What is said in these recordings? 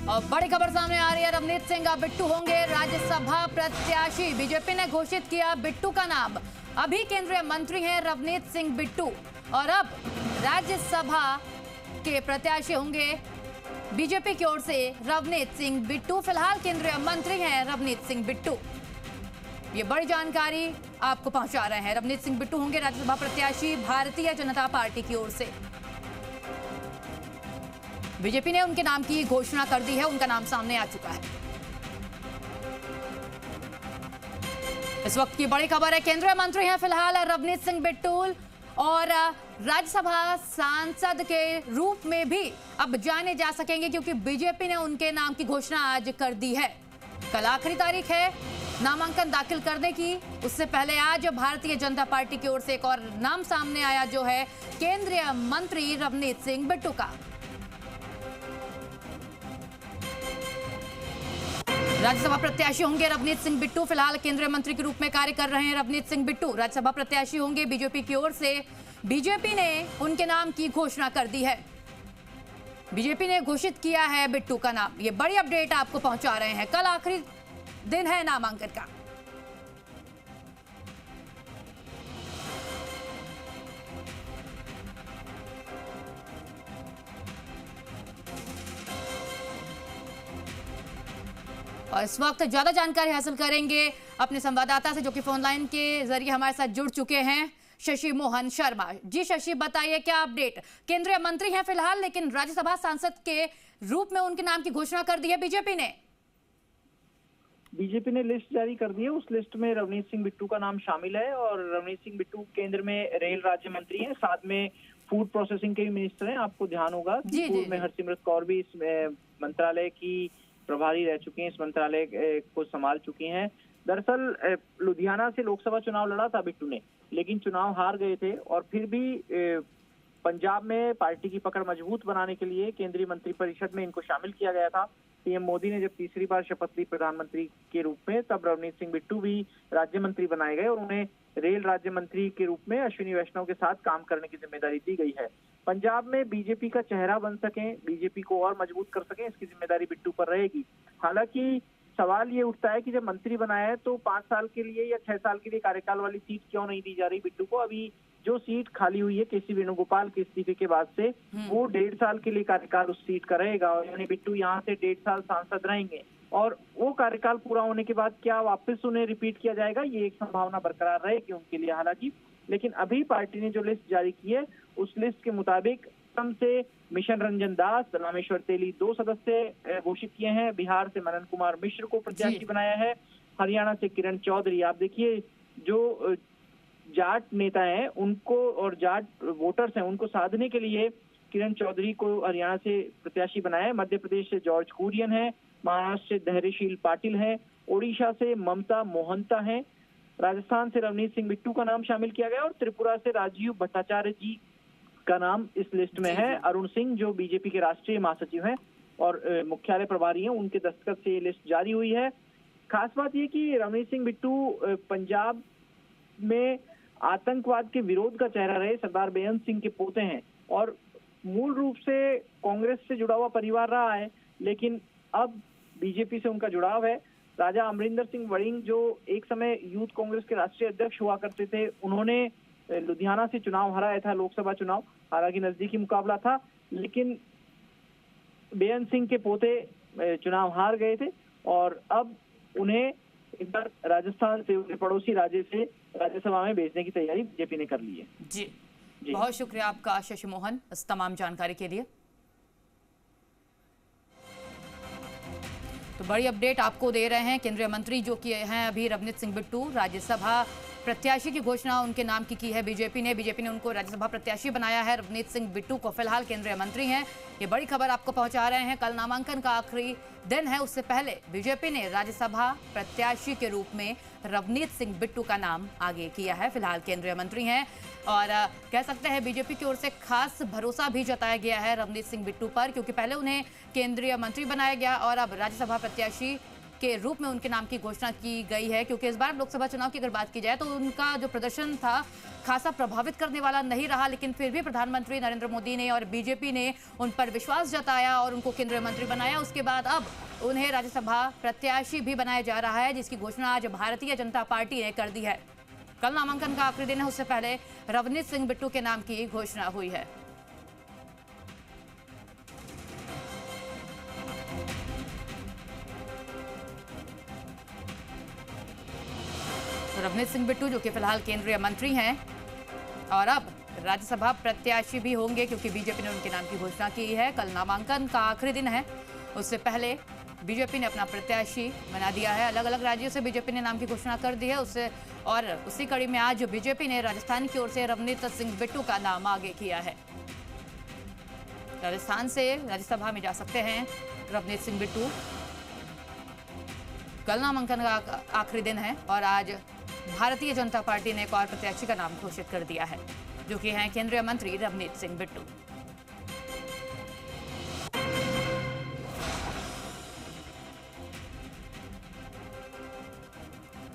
और बड़ी खबर सामने आ रही है। रवनीत सिंह बिट्टू होंगे राज्यसभा प्रत्याशी। बीजेपी ने घोषित किया बिट्टू का नाम। अभी केंद्रीय मंत्री हैं रवनीत सिंह बिट्टू और अब राज्यसभा के प्रत्याशी होंगे बीजेपी की ओर से रवनीत सिंह बिट्टू। फिलहाल केंद्रीय मंत्री हैं रवनीत सिंह बिट्टू। ये बड़ी जानकारी आपको पहुंचा रहे हैं। रवनीत सिंह बिट्टू होंगे राज्यसभा प्रत्याशी भारतीय जनता पार्टी की ओर से। बीजेपी ने उनके नाम की घोषणा कर दी है, उनका नाम सामने आ चुका है। इस वक्त की बड़ी खबर है, केंद्रीय मंत्री हैं फिलहाल रवनीत सिंह बिट्टू और राज्यसभा सांसद के रूप में भी अब जाने जा सकेंगे क्योंकि बीजेपी ने उनके नाम की घोषणा आज कर दी है। कल आखिरी तारीख है नामांकन दाखिल करने की। उससे पहले आज भारतीय जनता पार्टी की ओर से एक और नाम सामने आया जो है केंद्रीय मंत्री रवनीत सिंह बिट्टू का। राज्यसभा प्रत्याशी होंगे रवनीत सिंह बिट्टू। फिलहाल केंद्रीय मंत्री के रूप में कार्य कर रहे हैं रवनीत सिंह बिट्टू। राज्यसभा प्रत्याशी होंगे बीजेपी की ओर से। बीजेपी ने उनके नाम की घोषणा कर दी है। बीजेपी ने घोषित किया है बिट्टू का नाम। ये बड़ी अपडेट आपको पहुंचा रहे हैं। कल आखिरी दिन है नामांकन का। और इस वक्त ज्यादा जानकारी हासिल करेंगे अपने संवाददाता से जो कि फोन लाइन के जरिए हमारे साथ जुड़ चुके हैं, शशि मोहन शर्मा जी। शशि, बताइए क्या अपडेट। केंद्रीय मंत्री हैं फिलहाल, लेकिन राज्यसभा सांसद के रूप में उनके नाम की घोषणा कर दी है बीजेपी ने। बीजेपी ने लिस्ट जारी कर दी है। उस लिस्ट में रवनीत सिंह बिट्टू का नाम शामिल है और रवनीत सिंह बिट्टू केंद्र में रेल राज्य मंत्री हैं, साथ में फूड प्रोसेसिंग के भी मिनिस्टर हैं। आपको ध्यान होगा पूर्व में हरसिमरत कौर भी इस मंत्रालय की प्रभारी रह चुकी हैं, इस मंत्रालय को संभाल चुकी हैं। दरअसल लुधियाना से लोकसभा चुनाव लड़ा था बिट्टू ने, लेकिन चुनाव हार गए थे और फिर भी पंजाब में पार्टी की पकड़ मजबूत बनाने के लिए केंद्रीय मंत्रिपरिषद में इनको शामिल किया गया था। पीएम मोदी ने जब तीसरी बार शपथ ली प्रधानमंत्री के रूप में, तब रवनीत सिंह बिट्टू भी राज्य मंत्री बनाए गए और उन्हें रेल राज्य मंत्री के रूप में अश्विनी वैष्णव के साथ काम करने की जिम्मेदारी दी गई है। पंजाब में बीजेपी का चेहरा बन सकें, बीजेपी को और मजबूत कर सकें, इसकी जिम्मेदारी बिट्टू पर रहेगी। हालांकि सवाल ये उठता है कि जब मंत्री बनाया है तो 5 साल के लिए या 6 साल के लिए कार्यकाल वाली सीट क्यों नहीं दी जा रही बिट्टू को। अभी जो सीट खाली हुई है केसी वेणुगोपाल के इस्तीफे के बाद से, वो 1.5 साल के लिए कार्यकाल उस सीट का रहेगा और यानी बिट्टू यहाँ से 1.5 साल सांसद रहेंगे और वो कार्यकाल पूरा होने के बाद क्या वापस उन्हें रिपीट किया जाएगा, ये एक संभावना बरकरार रहेगी उनके लिए। हालांकि लेकिन अभी पार्टी ने जो लिस्ट जारी की है उस लिस्ट के मुताबिक से मिशन रंजन दास, रामेश्वर तेली 2 सदस्य घोषित किए हैं। बिहार से मनन कुमार मिश्र को प्रत्याशी बनाया है। हरियाणा से किरण चौधरी। आप देखिए जो जाट नेता हैं उनको और जाट वोटर्स हैं उनको साधने के लिए किरण चौधरी को हरियाणा से प्रत्याशी बनाया है। मध्य प्रदेश से जॉर्ज कुरियन है, महाराष्ट्र से धैर्यशील पाटिल है, ओडिशा से ममता मोहंता है, राजस्थान से रवनीत सिंह बिट्टू का नाम शामिल किया गया और त्रिपुरा से राजीव भट्टाचार्य जी का नाम इस लिस्ट में है। अरुण सिंह जो बीजेपी के राष्ट्रीय महासचिव हैं और मुख्यालय प्रभारी हैं, उनके दस्तखत से ये लिस्ट जारी हुई है। खास बात ये कि रवनीत सिंह बिट्टू पंजाब में आतंकवाद के विरोध का चेहरा रहे, सरदार बेअंत सिंह के पोते हैं और मूल रूप से कांग्रेस से जुड़ा हुआ परिवार रहा है, लेकिन अब बीजेपी से उनका जुड़ाव है। राजा अमरिंदर सिंह वड़िंग जो एक समय यूथ कांग्रेस के राष्ट्रीय अध्यक्ष हुआ करते थे, उन्होंने लुधियाना से चुनाव हराया था, लोकसभा चुनाव। हालांकि नजदीकी मुकाबला था, लेकिन बेअंत सिंह के पोते चुनाव हार गए थे और अब उन्हें एक बार राजस्थान से, पड़ोसी राज्य से राज्यसभा में भेजने की तैयारी बीजेपी ने कर ली है। जी बहुत शुक्रिया आपका शशि मोहन इस तमाम जानकारी के लिए। तो बड़ी अपडेट आपको दे रहे हैं। केंद्रीय मंत्री जो कि हैं अभी रवनीत सिंह बिट्टू, राज्यसभा प्रत्याशी की घोषणा उनके नाम की है बीजेपी ने उनको राज्यसभा प्रत्याशी बनाया है। रवनीत सिंह बिट्टू को फिलहाल केंद्रीय मंत्री हैं। ये बड़ी खबर आपको पहुंचा रहे हैं। कल नामांकन का आखिरी दिन है, उससे पहले बीजेपी ने राज्यसभा प्रत्याशी के रूप में रवनीत सिंह बिट्टू का नाम आगे किया है। फिलहाल केंद्रीय मंत्री हैं और कह सकते हैं बीजेपी की ओर से खास भरोसा भी जताया गया है रवनीत सिंह बिट्टू पर, क्योंकि पहले उन्हें केंद्रीय मंत्री बनाया गया और अब राज्यसभा प्रत्याशी के रूप में उनके नाम की घोषणा की गई है, क्योंकि इस बार लोकसभा चुनाव की अगर बात की जाए तो उनका जो प्रदर्शन था खासा प्रभावित करने वाला नहीं रहा, लेकिन फिर भी प्रधानमंत्री नरेंद्र मोदी ने और बीजेपी ने उन पर विश्वास जताया और उनको केंद्रीय मंत्री बनाया। उसके बाद अब उन्हें राज्यसभा प्रत्याशी भी बनाया जा रहा है, जिसकी घोषणा आज भारतीय जनता पार्टी ने कर दी है। कल नामांकन का आखिरी दिन है, उससे पहले रवनीत सिंह बिट्टू के नाम की घोषणा हुई है। रवनीत सिंह बिट्टू जो कि फिलहाल केंद्रीय मंत्री हैं और अब राज्यसभा प्रत्याशी भी होंगे, क्योंकि बीजेपी ने उनके नाम की घोषणा की है। कल नामांकन का आखिरी दिन है, उससे पहले बीजेपी ने अपना प्रत्याशी बना दिया है। अलग अलग राज्यों से बीजेपी ने नाम की घोषणा कर दी है उसी कड़ी में आज बीजेपी ने राजस्थान की ओर से रवनीत सिंह बिट्टू का नाम आगे किया है। राजस्थान से राज्यसभा में जा सकते हैं रवनीत सिंह बिट्टू। कल नामांकन का आखिरी दिन है और आज भारतीय जनता पार्टी ने एक और प्रत्याशी का नाम घोषित कर दिया है, जो कि हैं केंद्रीय मंत्री रवनीत सिंह बिट्टू।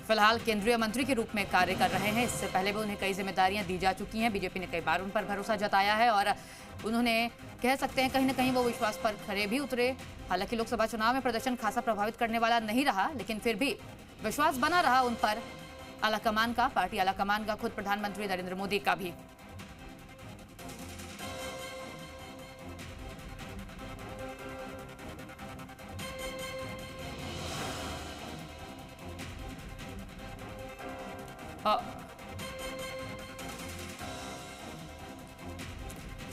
फिलहाल केंद्रीय मंत्री के रूप में कार्य कर रहे हैं। इससे पहले भी उन्हें कई जिम्मेदारियां दी जा चुकी हैं। बीजेपी ने कई बार उन पर भरोसा जताया है और उन्होंने कह सकते हैं कहीं ना कहीं वो विश्वास पर खरे भी उतरे। हालांकि लोकसभा चुनाव में प्रदर्शन खासा प्रभावित करने वाला नहीं रहा, लेकिन फिर भी विश्वास बना रहा उन पर आलाकमान का, पार्टी आलाकमान का, खुद प्रधानमंत्री नरेंद्र मोदी का भी।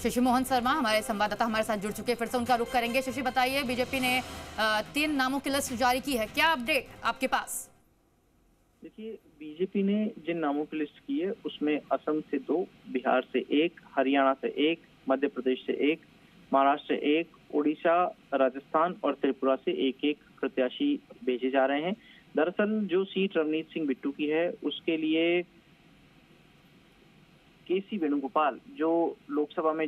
शशि मोहन शर्मा हमारे संवाददाता हमारे साथ जुड़ चुके हैं, फिर से उनका रुख करेंगे। शशि बताइए, बीजेपी ने 3 नामों की लिस्ट जारी की है, क्या अपडेट आपके पास? देखिए, बीजेपी ने जिन नामों की लिस्ट की है उसमें असम से 2, बिहार से 1, हरियाणा से 1, मध्य प्रदेश से 1, महाराष्ट्र से 1, उड़ीसा, राजस्थान और त्रिपुरा से 1-1 प्रत्याशी भेजे जा रहे हैं। दरअसल जो सीट रवनीत सिंह बिट्टू की है उसके लिए केसी वेणुगोपाल जो लोकसभा में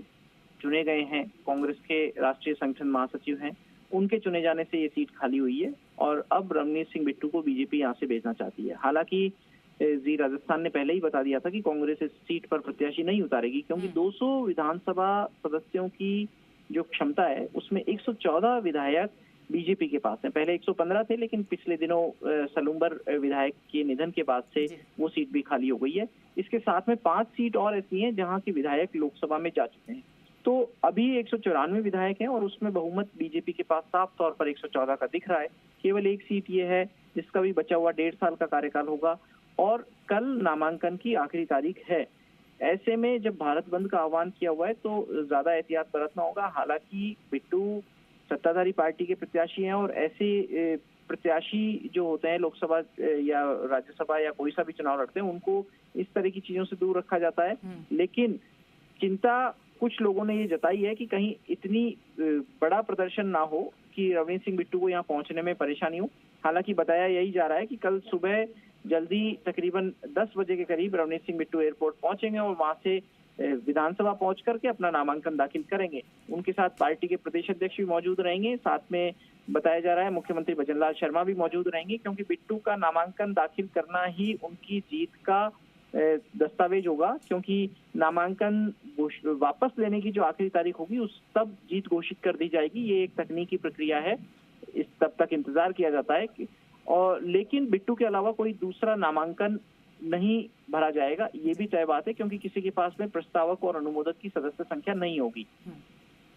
चुने गए हैं, कांग्रेस के राष्ट्रीय संगठन महासचिव हैं, उनके चुने जाने से ये सीट खाली हुई है और अब रवनीत सिंह बिट्टू को बीजेपी यहाँ से भेजना चाहती है। हालांकि जी राजस्थान ने पहले ही बता दिया था कि कांग्रेस इस सीट पर प्रत्याशी नहीं उतारेगी, क्योंकि 200 विधानसभा सदस्यों की जो क्षमता है उसमें 114 विधायक बीजेपी के पास हैं। पहले 115 थे, लेकिन पिछले दिनों सलूम्बर विधायक के निधन के बाद से वो सीट भी खाली हो गई है। इसके साथ में 5 सीट और ऐसी हैं जहां के विधायक लोकसभा में जा चुके हैं। तो अभी 194 विधायक हैं और उसमें बहुमत बीजेपी के पास साफ तौर पर 114 का दिख रहा है। केवल एक सीट ये है जिसका भी बचा हुआ 1.5 साल का कार्यकाल होगा और कल नामांकन की आखिरी तारीख है। ऐसे में जब भारत बंद का आह्वान किया हुआ है तो ज्यादा एहतियात बरतना होगा। हालांकि बिट्टू सत्ताधारी पार्टी के प्रत्याशी हैं और ऐसे प्रत्याशी जो होते हैं लोकसभा या राज्यसभा या कोई सा भी चुनाव लड़ते हैं उनको इस तरह की चीजों से दूर रखा जाता है। लेकिन चिंता कुछ लोगों ने ये जताई है कि कहीं इतनी बड़ा प्रदर्शन ना हो कि रवनीत सिंह बिट्टू को यहाँ पहुंचने में परेशानी हो। हालांकि बताया यही जा रहा है कि कल सुबह जल्दी तकरीबन 10 बजे के करीब रवनीत सिंह बिट्टू एयरपोर्ट पहुंचेंगे और वहां से विधानसभा पहुंच करके अपना नामांकन दाखिल करेंगे। उनके साथ पार्टी के प्रदेश अध्यक्ष भी मौजूद रहेंगे। साथ में बताया जा रहा है मुख्यमंत्री भजनलाल शर्मा भी मौजूद रहेंगे, क्योंकि बिट्टू का नामांकन दाखिल करना ही उनकी जीत का दस्तावेज होगा। क्योंकि नामांकन वापस लेने की जो आखिरी तारीख होगी उस तब जीत घोषित कर दी जाएगी। ये एक तकनीकी प्रक्रिया है, इस तब तक इंतजार किया जाता है और लेकिन बिट्टू के अलावा कोई दूसरा नामांकन नहीं भरा जाएगा, ये भी तय बात है, क्योंकि किसी के पास में प्रस्तावक और अनुमोदक की सदस्य संख्या नहीं होगी।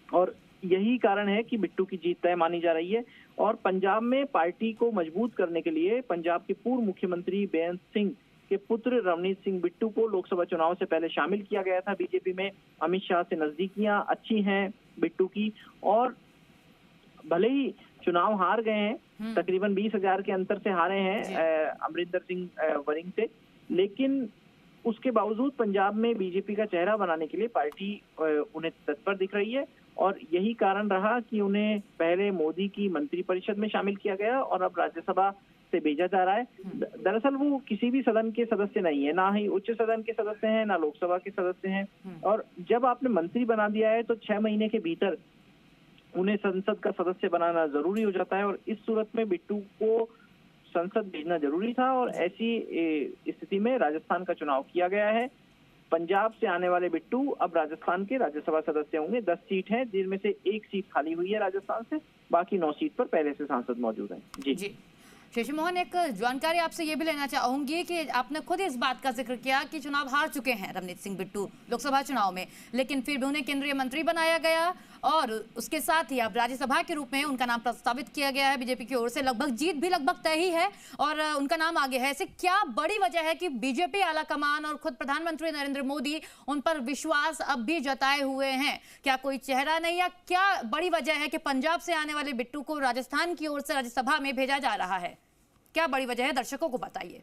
और यही कारण है कि बिट्टू की जीत तय मानी जा रही है। और पंजाब में पार्टी को मजबूत करने के लिए पंजाब के पूर्व मुख्यमंत्री बेअंत सिंह के पुत्र रवनीत सिंह बिट्टू को लोकसभा चुनाव से पहले शामिल किया गया था बीजेपी में। अमित शाह से नजदीकियां अच्छी हैं बिट्टू की और भले ही चुनाव हार गए हैं, तकरीबन 20,000 के अंतर से हारे हैं अमरिंदर सिंह वरिंग से, लेकिन उसके बावजूद पंजाब में बीजेपी का चेहरा बनाने के लिए पार्टी उन्हें तत्पर दिख रही है। और यही कारण रहा कि उन्हें पहले मोदी की मंत्रिपरिषद में शामिल किया गया और अब राज्यसभा से भेजा जा रहा है। दरअसल वो किसी भी सदन के सदस्य नहीं है, ना ही उच्च सदन के सदस्य हैं, ना लोकसभा के सदस्य हैं। और जब आपने मंत्री बना दिया है तो 6 महीने के भीतर उन्हें संसद का सदस्य बनाना जरूरी हो जाता है। और इस सूरत में बिट्टू को संसद भेजना जरूरी था और ऐसी स्थिति में राजस्थान का चुनाव किया गया है। पंजाब से आने वाले बिट्टू अब राजस्थान के राज्यसभा सदस्य होंगे। 10 सीट हैं, जिनमें से 1 सीट खाली हुई है राजस्थान से, बाकी 9 सीट पर पहले से सांसद मौजूद हैं। जी शशि मोहन, एक जानकारी आपसे ये भी लेना चाहूंगी कि आपने खुद इस बात का जिक्र किया कि चुनाव हार चुके हैं रवनीत सिंह बिट्टू लोकसभा चुनाव में, लेकिन फिर भी उन्हें केंद्रीय मंत्री बनाया गया और उसके साथ ही अब राज्यसभा के रूप में उनका नाम प्रस्तावित किया गया है बीजेपी की ओर से। लगभग जीत भी लगभग तय ही है और उनका नाम आगे है। ऐसे क्या बड़ी वजह है कि बीजेपी आलाकमान और खुद प्रधानमंत्री नरेंद्र मोदी उन पर विश्वास अब भी जताए हुए हैं? क्या कोई चेहरा नहीं, या क्या बड़ी वजह है कि पंजाब से आने वाले बिट्टू को राजस्थान की ओर से राज्यसभा में भेजा जा रहा है? क्या बड़ी वजह है, दर्शकों को बताइए।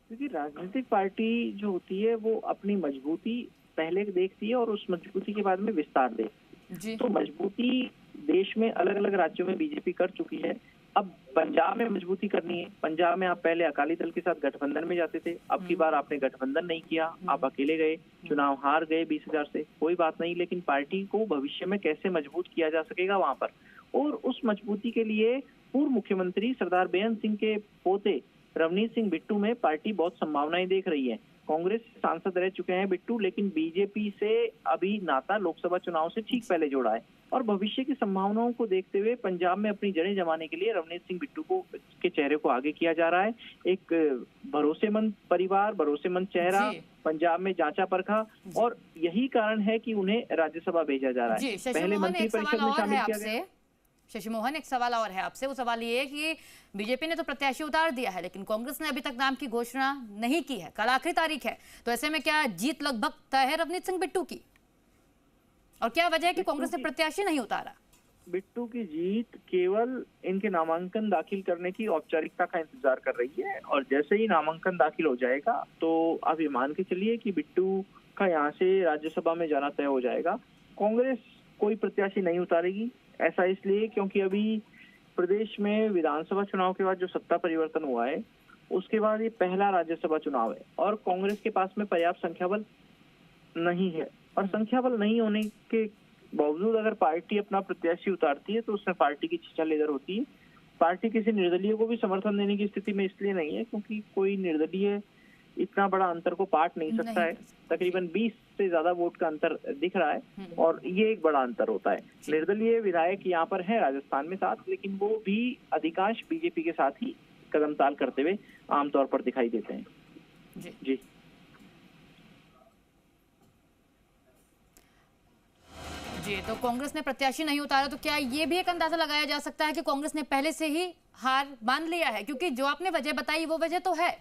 क्योंकि राजनीतिक पार्टी जो होती है वो अपनी मजबूती पहले देखती है और उस मजबूती के बाद में विस्तार देखती है। तो मजबूती देश में अलग अलग राज्यों में बीजेपी कर चुकी है, अब पंजाब में मजबूती करनी है। पंजाब में आप पहले अकाली दल के साथ गठबंधन में जाते थे, अब की बार आपने गठबंधन नहीं किया, आप अकेले गए, चुनाव हार गए 20,000 से, कोई बात नहीं, लेकिन पार्टी को भविष्य में कैसे मजबूत किया जा सकेगा वहां पर, और उस मजबूती के लिए पूर्व मुख्यमंत्री सरदार बेअंत सिंह के पोते रवनीत सिंह बिट्टू में पार्टी बहुत संभावनाएं देख रही है। कांग्रेस सांसद रह चुके हैं बिट्टू, लेकिन बीजेपी से अभी नाता लोकसभा चुनाव से ठीक पहले जोड़ा है और भविष्य की संभावनाओं को देखते हुए पंजाब में अपनी जड़ें जमाने के लिए रवनीत सिंह बिट्टू को के चेहरे को आगे किया जा रहा है। एक भरोसेमंद परिवार, भरोसेमंद चेहरा पंजाब में जांचा परखा, और यही कारण है कि उन्हें राज्यसभा भेजा जा रहा है। पहले मंत्रिपरिषद में शामिल किया गया। शशि मोहन, एक सवाल और है आपसे। वो सवाल ये है कि बीजेपी ने तो प्रत्याशी उतार दिया है, लेकिन कांग्रेस ने अभी तक नाम की घोषणा नहीं की है, कल आखिरी तारीख है, तो ऐसे में क्या जीत लगभग तय है रवनीत सिंह बिट्टू की? और क्या वजह है कि कांग्रेस ने प्रत्याशी नहीं उतारा? बिट्टू की जीत केवल इनके नामांकन दाखिल करने की औपचारिकता का इंतजार कर रही है, और जैसे ही नामांकन दाखिल हो जाएगा तो आप ये मान के चलिए कि बिट्टू का यहाँ से राज्यसभा में जाना तय हो जाएगा। कांग्रेस कोई प्रत्याशी नहीं उतारेगी, ऐसा इसलिए क्योंकि अभी प्रदेश में विधानसभा चुनाव के बाद जो सत्ता परिवर्तन हुआ है उसके बाद ये पहला राज्यसभा चुनाव है और कांग्रेस के पास में पर्याप्त संख्या बल नहीं है, और संख्या बल नहीं होने के बावजूद अगर पार्टी अपना प्रत्याशी उतारती है तो उसमें पार्टी की छिछा लेदर होती है। पार्टी किसी निर्दलीय को भी समर्थन देने की स्थिति में इसलिए नहीं है क्योंकि कोई निर्दलीय इतना बड़ा अंतर को पाट नहीं सकता है। तकरीबन 20 से ज्यादा वोट का अंतर दिख रहा है और ये एक बड़ा अंतर होता है। निर्दलीय विधायक यहाँ पर है राजस्थान में साथ, लेकिन वो भी अधिकांश बीजेपी के साथ ही कदम ताल करते हुए आमतौर पर दिखाई देते हैं। जी जी, तो कांग्रेस ने प्रत्याशी नहीं उतारा, तो क्या ये भी एक अंदाजा लगाया जा सकता है कि कांग्रेस ने पहले से ही हार मान लिया है? क्योंकि जो आपने वजह बताई वो वजह तो है,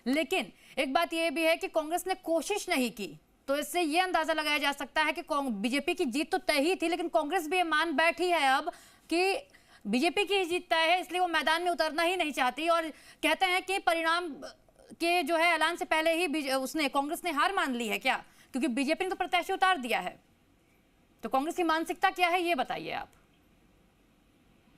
लेकिन एक बात यह भी है कि कांग्रेस ने कोशिश नहीं की, तो इससे यह अंदाजा लगाया जा सकता है कि बीजेपी की जीत तो तय ही थी, लेकिन कांग्रेस भी मान बैठी है अब कि बीजेपी की जीत तय है, इसलिए वो मैदान में उतरना ही नहीं चाहती और कहते हैं कि परिणाम के जो है ऐलान से पहले ही कांग्रेस ने हार मान ली है क्या? क्योंकि बीजेपी ने तो प्रत्याशी उतार दिया है। तो कांग्रेस की मानसिकता क्या है, ये बताइए आप।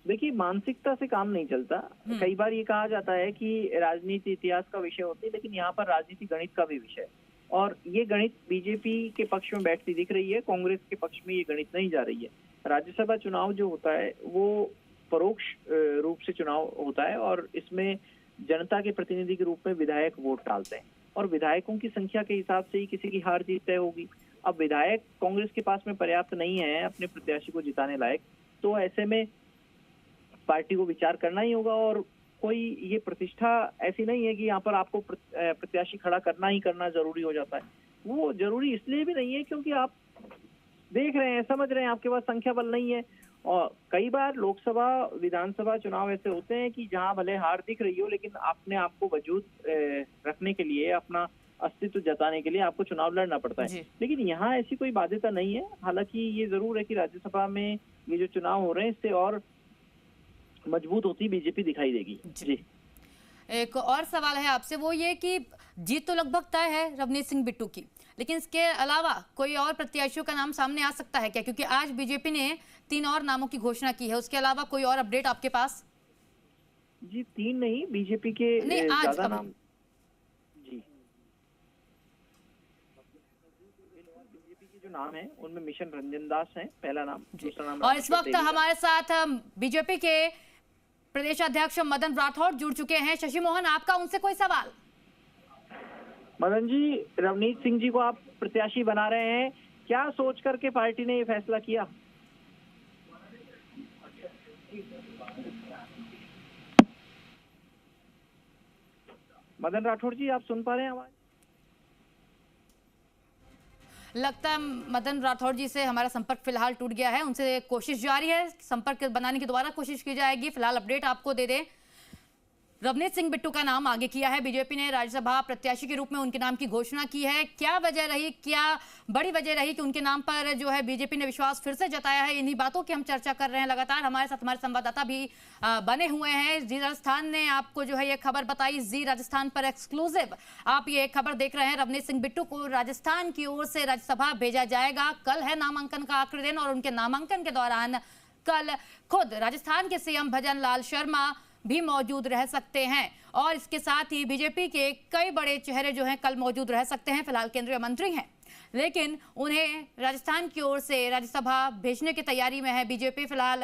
देखिए, मानसिकता से काम नहीं चलता। कई बार ये कहा जाता है कि राजनीति इतिहास का विषय होती है, लेकिन यहाँ पर राजनीति गणित का भी विषय है और ये गणित बीजेपी के पक्ष में बैठती दिख रही है, कांग्रेस के पक्ष में ये गणित नहीं जा रही है। राज्यसभा चुनाव जो होता है वो परोक्ष रूप से चुनाव होता है और इसमें जनता के प्रतिनिधि के रूप में विधायक वोट डालते हैं और विधायकों की संख्या के हिसाब से ही किसी की हार जीत तय होगी। अब विधायक कांग्रेस के पास में पर्याप्त नहीं है अपने प्रत्याशी को जिताने लायक, तो ऐसे में पार्टी को विचार करना ही होगा और कोई ये प्रतिष्ठा ऐसी नहीं है कि यहाँ पर आपको प्रत्याशी खड़ा करना ही करना जरूरी हो जाता है। वो जरूरी इसलिए भी नहीं है क्योंकि आप देख रहे हैं, समझ रहे हैं, आपके पास संख्या बल नहीं है। और कई बार लोकसभा विधानसभा चुनाव ऐसे होते हैं कि जहां भले हार दिख रही हो, लेकिन अपने आप को वजूद रखने के लिए, अपना अस्तित्व जताने के लिए आपको चुनाव लड़ना पड़ता है। लेकिन यहाँ ऐसी कोई बाध्यता नहीं है। हालांकि ये जरूर है कि राज्यसभा में ये जो चुनाव हो रहे हैं इससे और मजबूत होती बीजेपी दिखाई देगी। जी, एक और सवाल है आपसे, वो ये कि जीत तो लगभग तय है रवनीत सिंह बिट्टू की, लेकिन इसके अलावा कोई और प्रत्याशियों का नाम सामने आ सकता है क्या? क्योंकि आज बीजेपी ने 3 और नामों की घोषणा की है, उसके अलावा कोई और अपडेट आपके पास? जी, 3 नहीं, बीजेपी के ज्यादा नाम। जी, बीजेपी के जो नाम है उनमें मिशन रंजन दास है पहला नाम, दूसरा नाम। और इस वक्त हमारे साथ बीजेपी के प्रदेश अध्यक्ष मदन राठौड़ जुड़ चुके हैं। शशि मोहन, आपका उनसे कोई सवाल? मदन जी, रवनीत सिंह जी को आप प्रत्याशी बना रहे हैं, क्या सोच करके पार्टी ने ये फैसला किया? मदन राठौड़ जी, आप सुन पा रहे हैं आवाज? लगता है मदन राठौड़ जी से हमारा संपर्क फिलहाल टूट गया है। उनसे कोशिश जारी है, संपर्क बनाने की दोबारा कोशिश की जाएगी। फिलहाल अपडेट आपको दे दें, रवनीत सिंह बिट्टू का नाम आगे किया है बीजेपी ने। राज्यसभा प्रत्याशी के रूप में उनके नाम की घोषणा की है। क्या वजह रही, क्या बड़ी वजह रही कि उनके नाम पर जो है बीजेपी ने विश्वास फिर से जताया है? इन्हीं बातों की हम चर्चा कर रहे हैं। लगातार हमारे साथ हमारे संवाददाता भी बने हुए हैं। जी राजस्थान ने आपको जो है ये खबर बताई, जी राजस्थान पर एक्सक्लूसिव आप ये खबर देख रहे हैं। रवनीत सिंह बिट्टू को राजस्थान की ओर से राज्यसभा भेजा जाएगा। कल है नामांकन का आखिरी दिन और उनके नामांकन के दौरान कल खुद राजस्थान के सीएम भजन लाल शर्मा भी मौजूद रह सकते हैं और इसके साथ ही बीजेपी के कई बड़े चेहरे जो हैं कल मौजूद रह सकते हैं। फिलहाल केंद्रीय मंत्री हैं, लेकिन उन्हें राजस्थान की ओर से राज्यसभा भेजने की तैयारी में है बीजेपी। फिलहाल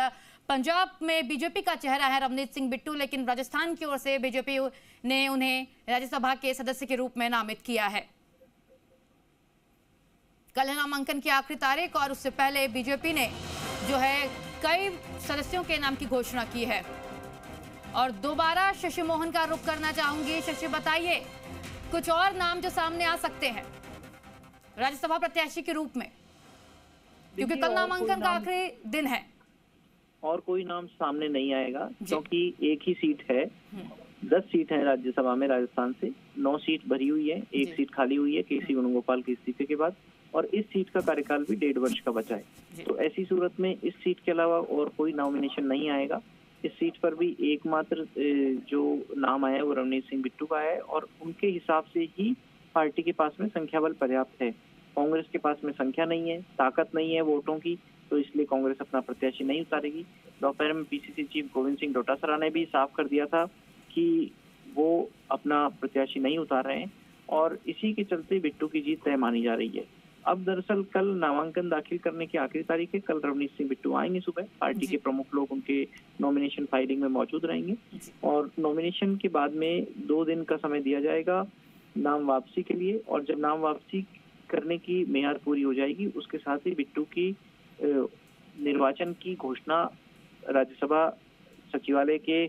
पंजाब में बीजेपी का चेहरा है रवनीत सिंह बिट्टू, लेकिन राजस्थान की ओर से बीजेपी ने उन्हें राज्यसभा के सदस्य के रूप में नामित किया है। कल है नामांकन की आखिरी तारीख और उससे पहले बीजेपी ने जो है कई सदस्यों के नाम की घोषणा की है। और दोबारा शशि मोहन का रुख करना चाहूंगी। शशि, बताइए कुछ और नाम जो सामने आ सकते हैं राज्यसभा प्रत्याशी के रूप में, क्योंकि कल नामांकन का आखिरी दिन है। और कोई नाम सामने नहीं आएगा क्योंकि एक ही सीट है। 10 सीट है राज्यसभा में राजस्थान से, 9 सीट भरी हुई है, 1 सीट खाली हुई है केसी वेणुगोपाल के इस्तीफे के बाद, और इस सीट का कार्यकाल भी 1.5 वर्ष का बचा है। तो ऐसी सूरत में इस सीट के अलावा और कोई नॉमिनेशन नहीं आएगा। इस सीट पर भी एकमात्र जो नाम आया है वो रवनीत सिंह बिट्टू का है और उनके हिसाब से ही पार्टी के पास में संख्या बल पर्याप्त है। कांग्रेस के पास में संख्या नहीं है, ताकत नहीं है वोटों की, तो इसलिए कांग्रेस अपना प्रत्याशी नहीं उतारेगी। दोपहर में पीसीसी चीफ गोविंद सिंह डोटासरा ने भी साफ कर दिया था कि वो अपना प्रत्याशी नहीं उतार रहे हैं और इसी के चलते बिट्टू की जीत तय मानी जा रही है। अब दरअसल कल नामांकन दाखिल करने की आखिरी तारीख है। कल रवनीत सिंह बिट्टू आएंगे सुबह, पार्टी के प्रमुख लोग उनके नॉमिनेशन फाइलिंग में मौजूद रहेंगे और नॉमिनेशन के बाद में 2 दिन का समय दिया जाएगा नाम वापसी के लिए, और जब नाम वापसी करने की मेयाद पूरी हो जाएगी उसके साथ ही बिट्टू की निर्वाचन की घोषणा राज्यसभा सचिवालय के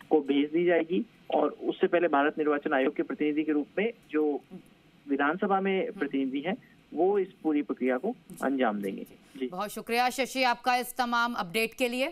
को भेज दी जाएगी और उससे पहले भारत निर्वाचन आयोग के प्रतिनिधि के रूप में जो विधानसभा में प्रतिनिधि हैं वो इस पूरी प्रक्रिया को अंजाम देंगे। जी, बहुत शुक्रिया शशि आपका इस तमाम अपडेट के लिए।